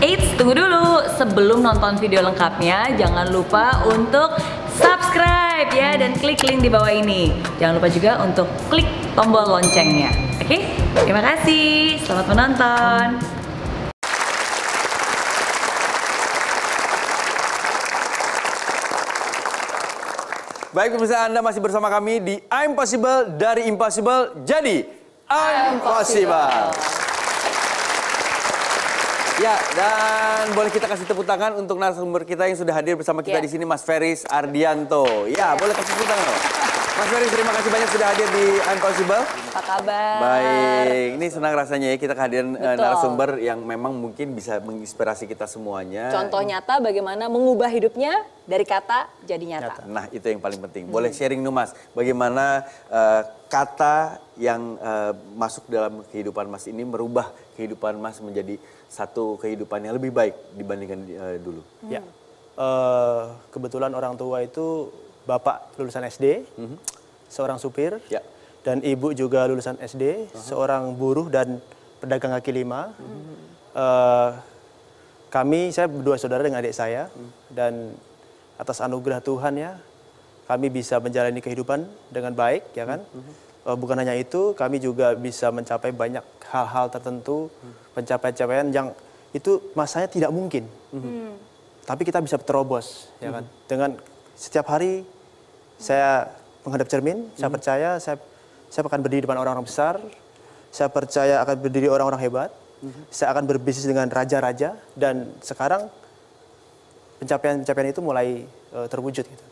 Eits, tunggu dulu. Sebelum nonton video lengkapnya, jangan lupa untuk subscribe ya dan klik link di bawah ini. Jangan lupa juga untuk klik tombol loncengnya. Oke? Terima kasih. Selamat menonton. Baik pemirsa, Anda masih bersama kami di I'm Possible, dari Impossible jadi I'm Possible. Ya, dan boleh kita kasih tepuk tangan untuk narasumber kita yang sudah hadir bersama kita di sini, Mas Feris Ardianto. Ya, boleh kasih tepuk tangan. Mas Feris, terima kasih banyak sudah hadir di I'm Possible. Apa kabar? Baik, ini senang rasanya ya kita kehadiran narasumber yang memang mungkin bisa menginspirasi kita semuanya. Contoh nyata bagaimana mengubah hidupnya dari kata jadi nyata. Nah, itu yang paling penting. Boleh sharing dong Mas, bagaimana kata yang masuk dalam kehidupan Mas ini merubah kehidupan Mas menjadi satu kehidupan yang lebih baik dibandingkan dulu. Ya, kebetulan orang tua itu bapak lulusan SD, seorang supir, dan ibu juga lulusan SD, seorang buruh dan pedagang kaki lima. Saya berdua saudara dengan adik saya, dan atas anugerah Tuhan ya, kami bisa menjalani kehidupan dengan baik, ya kan? Bukan hanya itu, kami juga bisa mencapai banyak hal-hal tertentu, pencapaian-pencapaian yang itu masanya tidak mungkin. Tapi kita bisa terobos, ya kan? Dengan setiap hari saya menghadap cermin, saya percaya saya akan berdiri di depan orang-orang besar, saya percaya akan berdiri orang-orang hebat, saya akan berbisnis dengan raja-raja, dan sekarang pencapaian-pencapaian itu mulai terwujud gitu.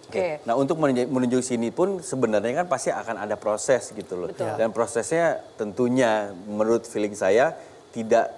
Oke. Nah, untuk menuju sini pun sebenarnya kan pasti akan ada proses gitu loh. Betul. Dan prosesnya tentunya menurut feeling saya tidak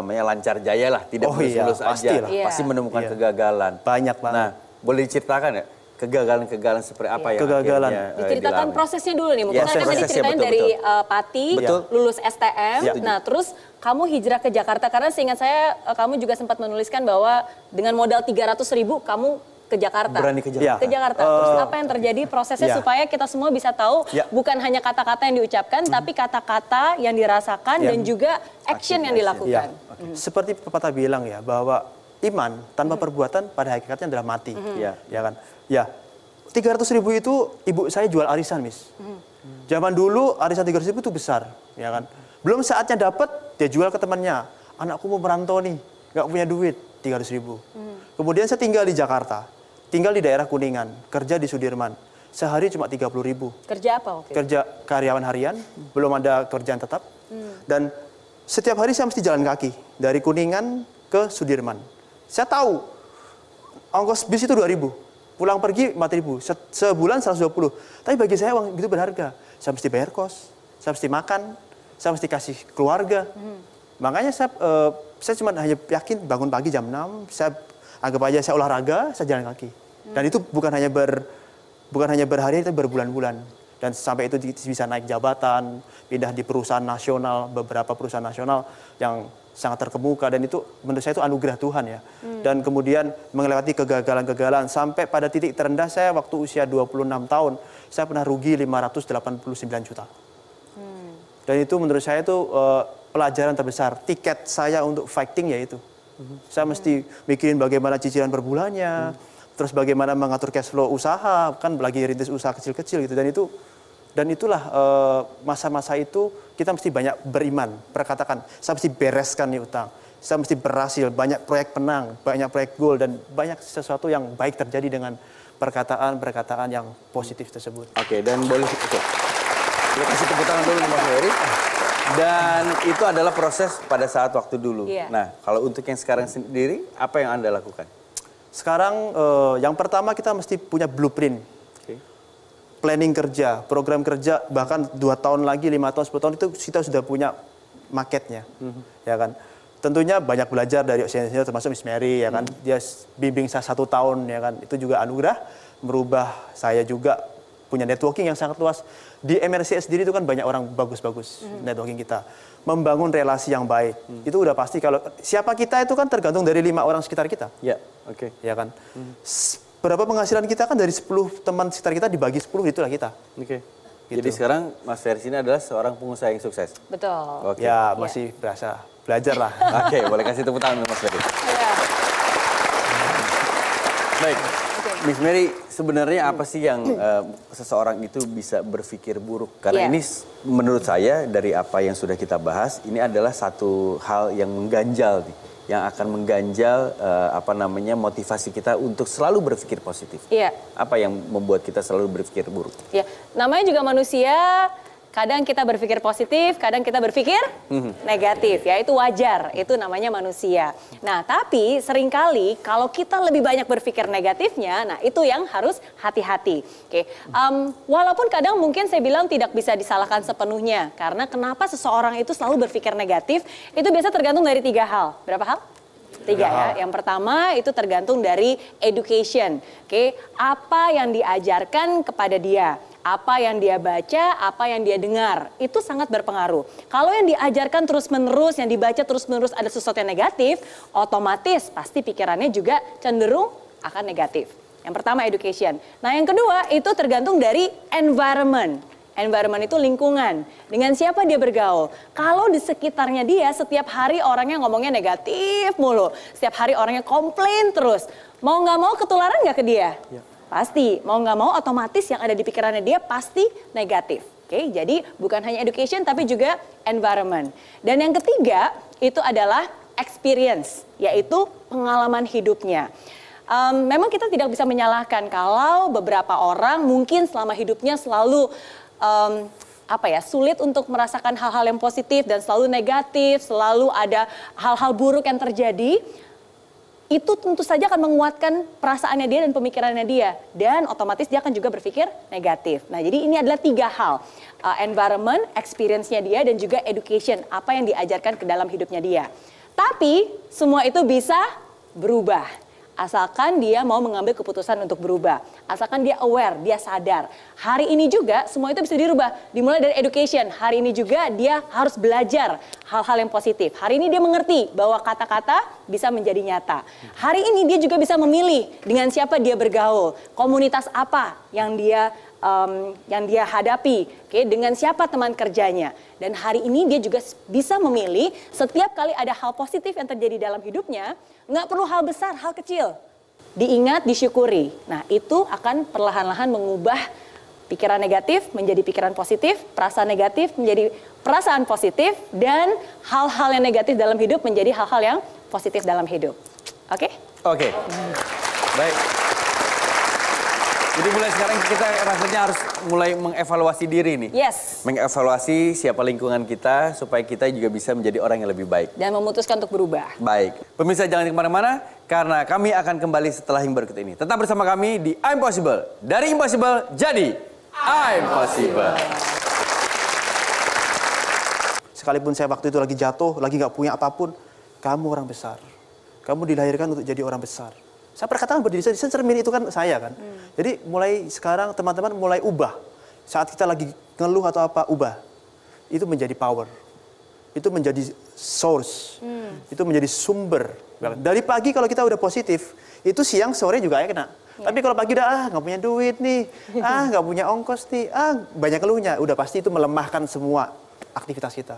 lancar jaya lah, tidak mulus-mulus aja. Pasti menemukan kegagalan. Banyak banget. Nah, boleh diceritakan ya kegagalan-kegagalan seperti apa yang kegagalan. akhirnya Diceritakan prosesnya dulu nih. Mungkin kan tadi ceritain dari Pati, lulus STM. Nah, terus kamu hijrah ke Jakarta karena seingat saya kamu juga sempat menuliskan bahwa dengan modal 300.000 kamu ke Jakarta. Berani ke Jakarta. Ke Jakarta. Terus apa yang terjadi prosesnya supaya kita semua bisa tahu bukan hanya kata-kata yang diucapkan, tapi kata-kata yang dirasakan dan juga action yang dilakukan. Seperti pepatah bilang ya, bahwa iman tanpa perbuatan pada hakikatnya adalah mati. Ya kan? Ya, 300.000 itu ibu saya jual arisan, Miss. Zaman dulu arisan 300.000 itu besar, ya kan? Belum saatnya dapat, dia jual ke temannya. Anakku mau merantau nih, nggak punya duit, 300.000. Kemudian saya tinggal di Jakarta. Tinggal di daerah Kuningan, kerja di Sudirman. Sehari cuma 30.000. Kerja apa waktu itu? Kerja karyawan harian, belum ada kerjaan tetap. Dan setiap hari saya mesti jalan kaki dari Kuningan ke Sudirman. Saya tahu ongkos bis itu 2.000, pulang pergi 4.000, sebulan 120. Tapi bagi saya uang itu berharga. Saya mesti bayar kos, saya mesti makan, saya mesti kasih keluarga. Makanya saya cuma hanya yakin bangun pagi jam 6, saya anggap aja saya olahraga, saya jalan kaki. Dan itu bukan hanya berhari, tapi berbulan-bulan. Dan sampai itu bisa naik jabatan, pindah di perusahaan nasional, beberapa perusahaan nasional yang sangat terkemuka. Dan itu menurut saya itu anugerah Tuhan ya. Dan kemudian melewati kegagalan-kegagalan. Sampai pada titik terendah saya waktu usia 26 tahun, saya pernah rugi 589 juta. Dan itu menurut saya itu pelajaran terbesar. Tiket saya untuk fighting ya itu. Saya mesti mikirin bagaimana cicilan per bulannya, terus bagaimana mengatur cash flow usaha, kan lagi rintis usaha kecil-kecil gitu. Dan itulah masa-masa itu kita mesti banyak beriman, perkatakan, saya mesti bereskan nih utang, saya mesti berhasil, banyak proyek penang, banyak proyek goal, dan banyak sesuatu yang baik terjadi dengan perkataan-perkataan yang positif tersebut. Oke, dan boleh kita kasih tepuk tangan dulu Mas Ferry. Dan itu adalah proses pada saat waktu dulu. Nah, kalau untuk yang sekarang sendiri, apa yang Anda lakukan? Sekarang yang pertama kita mesti punya blueprint. Planning kerja, program kerja, bahkan 2 tahun lagi, 5 tahun, 10 tahun itu kita sudah punya marketnya. Ya kan? Tentunya banyak belajar dari senior termasuk Miss Mary, ya kan? Dia bimbing saya 1 tahun, ya kan? Itu juga anugerah, merubah saya juga punya networking yang sangat luas. Di MRCS sendiri itu kan banyak orang bagus-bagus networking kita. Membangun relasi yang baik. Itu udah pasti kalau siapa kita itu kan tergantung dari 5 orang sekitar kita. Ya, oke. Ya kan? Berapa penghasilan kita kan dari 10 teman sekitar kita dibagi 10 itulah kita. Oke. Gitu. Jadi sekarang Mas Ferry ini adalah seorang pengusaha yang sukses. Betul. Okay. Ya masih berasa belajar lah. Oke, boleh kasih tepuk tangan Mas Ferry. Ya. Baik, Miss Mary, sebenarnya apa sih yang seseorang itu bisa berpikir buruk? Karena ini menurut saya dari apa yang sudah kita bahas, ini adalah satu hal yang mengganjal nih. Yang akan mengganjal motivasi kita untuk selalu berpikir positif. Iya. Apa yang membuat kita selalu berpikir buruk? Iya, namanya juga manusia, kadang kita berpikir positif, kadang kita berpikir negatif, ya itu wajar, itu namanya manusia. Nah tapi seringkali kalau kita lebih banyak berpikir negatifnya, nah itu yang harus hati-hati. Oke, walaupun kadang mungkin saya bilang tidak bisa disalahkan sepenuhnya, karena kenapa seseorang itu selalu berpikir negatif, itu biasa tergantung dari 3 hal. Berapa hal? 3 ya. Yang pertama itu tergantung dari education. Oke, apa yang diajarkan kepada dia. Apa yang dia baca, apa yang dia dengar, itu sangat berpengaruh. Kalau yang diajarkan terus-menerus, yang dibaca terus-menerus ada sesuatu yang negatif, otomatis pasti pikirannya juga cenderung akan negatif. Yang pertama education. Nah yang kedua itu tergantung dari environment. Environment itu lingkungan. Dengan siapa dia bergaul. Kalau di sekitarnya dia setiap hari orangnya ngomongnya negatif mulu. Setiap hari orangnya komplain terus. Mau nggak mau ketularan nggak ke dia? Ya. Pasti, mau nggak mau otomatis yang ada di pikirannya dia pasti negatif. Oke, jadi bukan hanya education tapi juga environment. Dan yang ketiga itu adalah experience, yaitu pengalaman hidupnya. Memang kita tidak bisa menyalahkan kalau beberapa orang mungkin selama hidupnya selalu sulit untuk merasakan hal-hal yang positif dan selalu negatif, selalu ada hal-hal buruk yang terjadi. Itu tentu saja akan menguatkan perasaannya dia dan pemikirannya dia. Dan otomatis dia akan juga berpikir negatif. Nah jadi ini adalah 3 hal. Environment, experience-nya dia dan juga education. Apa yang diajarkan ke dalam hidupnya dia. Tapi semua itu bisa berubah. Asalkan dia mau mengambil keputusan untuk berubah. Asalkan dia aware, dia sadar. Hari ini juga semua itu bisa dirubah. Dimulai dari education. Hari ini juga dia harus belajar hal-hal yang positif. Hari ini dia mengerti bahwa kata-kata bisa menjadi nyata. Hari ini dia juga bisa memilih dengan siapa dia bergaul. Komunitas apa yang dia hadapi. Dengan siapa teman kerjanya. Dan hari ini dia juga bisa memilih setiap kali ada hal positif yang terjadi dalam hidupnya. Nggak perlu hal besar, hal kecil. Diingat, disyukuri. Nah itu akan perlahan-lahan mengubah pikiran negatif menjadi pikiran positif, perasaan negatif menjadi perasaan positif, dan hal-hal yang negatif dalam hidup menjadi hal-hal yang positif dalam hidup. Oke? Oke. Baik. Jadi mulai sekarang kita rasanya harus mulai mengevaluasi diri nih. Yes. Mengevaluasi siapa lingkungan kita supaya kita juga bisa menjadi orang yang lebih baik. Dan memutuskan untuk berubah. Baik. Pemirsa jangan kemana-mana karena kami akan kembali setelah yang berikut ini. Tetap bersama kami di I'm Possible. Dari Impossible jadi I'm Possible. Sekalipun saya waktu itu lagi jatuh, lagi nggak punya apapun, kamu orang besar. Kamu dilahirkan untuk jadi orang besar. Saya perkataan berdiri saya, cermin itu kan saya kan. Jadi mulai sekarang teman-teman mulai ubah. Saat kita lagi ngeluh atau apa, ubah. Itu menjadi power. Itu menjadi source. Itu menjadi sumber. Dari pagi kalau kita udah positif, itu siang sore juga ya kena. Tapi kalau pagi udah nggak punya duit nih, nggak punya ongkos nih, banyak keluhnya. Udah pasti itu melemahkan semua aktivitas kita.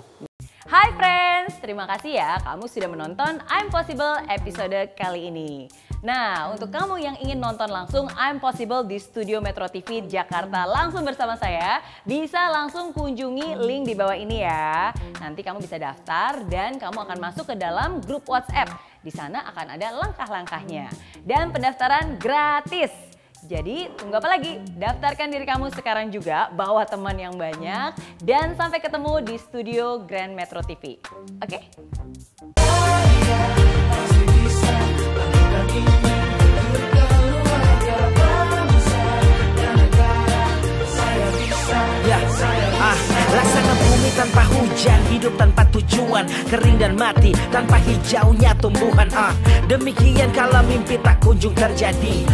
Hai friends, terima kasih ya kamu sudah menonton I'm Possible episode kali ini. Nah, untuk kamu yang ingin nonton langsung I'm Possible di Studio Metro TV Jakarta langsung bersama saya, bisa langsung kunjungi link di bawah ini ya. Nanti kamu bisa daftar dan kamu akan masuk ke dalam grup WhatsApp. Di sana akan ada langkah-langkahnya. Dan pendaftaran gratis. Jadi tunggu apa lagi? Daftarkan diri kamu sekarang juga, bawa teman yang banyak, dan sampai ketemu di studio Grand Metro TV. Oke? Rasakan bumi tanpa hujan, hidup tanpa tujuan, kering dan mati tanpa hijaunya tumbuhan. Demikian kalau mimpi tak kunjung terjadi.